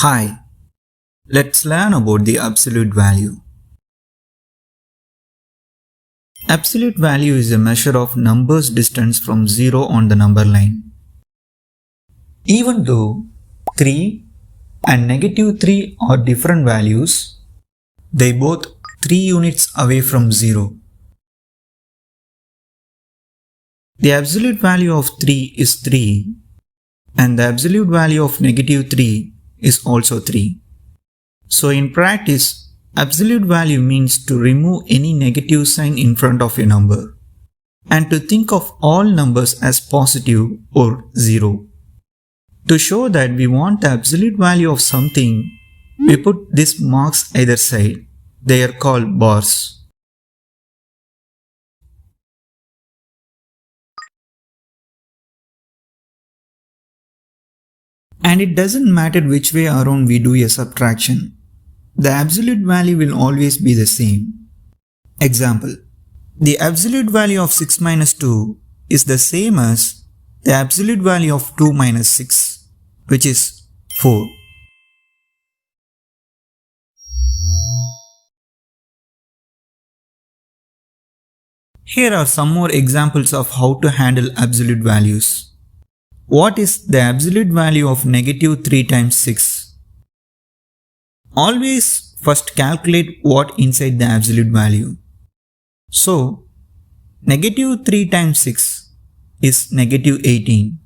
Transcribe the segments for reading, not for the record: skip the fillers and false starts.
Hi, let's learn about the absolute value. Absolute value is a measure of numbers distance from 0 on the number line. Even though 3 and -3 are different values, they both 3 units away from 0. The absolute value of 3 is 3 and the absolute value of -3 is also 3. So in practice, absolute value means to remove any negative sign in front of a number and to think of all numbers as positive or 0. To show that we want the absolute value of something, we put these marks either side. They are called bars. And it doesn't matter which way around we do a subtraction. The absolute value will always be the same. Example. The absolute value of 6 minus 2 is the same as the absolute value of 2 minus 6, which is 4. Here are some more examples of how to handle absolute values. What is the absolute value of -3 times 6? Always first calculate what inside the absolute value. So, -3 times 6 is -18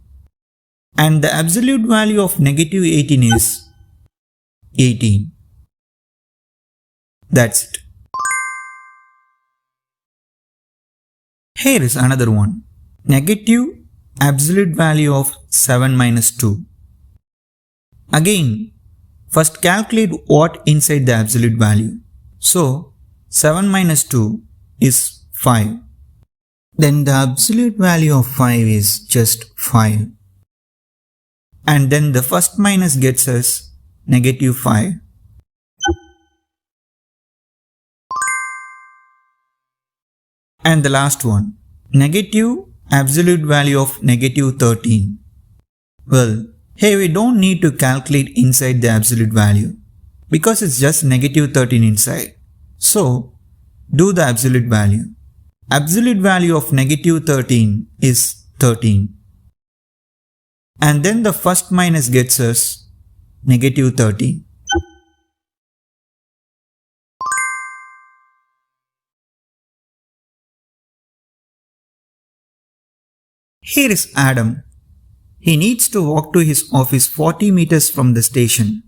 and the absolute value of -18 is 18. That's it. Here is another one. Negative absolute value of 7 minus 2. Again, first calculate what inside the absolute value. So, 7 minus 2 is 5. Then the absolute value of 5 is just 5. And then the first minus gets us -5. And the last one, negative absolute value of -13. Well, hey, we don't need to calculate inside the absolute value because it's just -13 inside. So, do the absolute value. Absolute value of -13 is 13. And then the first minus gets us -13. Here is Adam. He needs to walk to his office 40 meters from the station.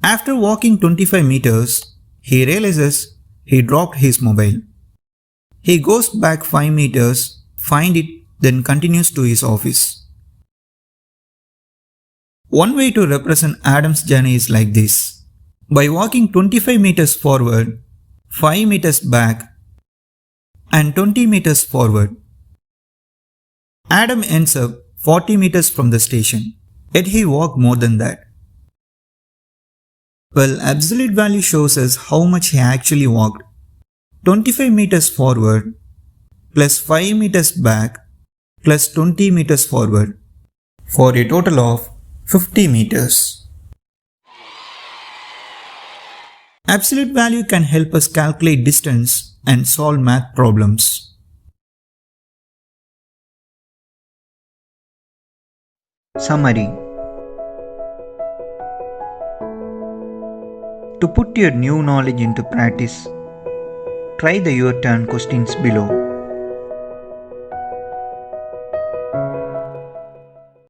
After walking 25 meters, he realizes he dropped his mobile. He goes back 5 meters, finds it, then continues to his office. One way to represent Adam's journey is like this. By walking 25 meters forward, 5 meters back, and 20 meters forward, Adam ends up 40 meters from the station, yet he walked more than that. Well, absolute value shows us how much he actually walked. 25 meters forward plus 5 meters back plus 20 meters forward for a total of 50 meters. Absolute value can help us calculate distance and solve math problems. Summary. To put your new knowledge into practice, try the your turn questions below.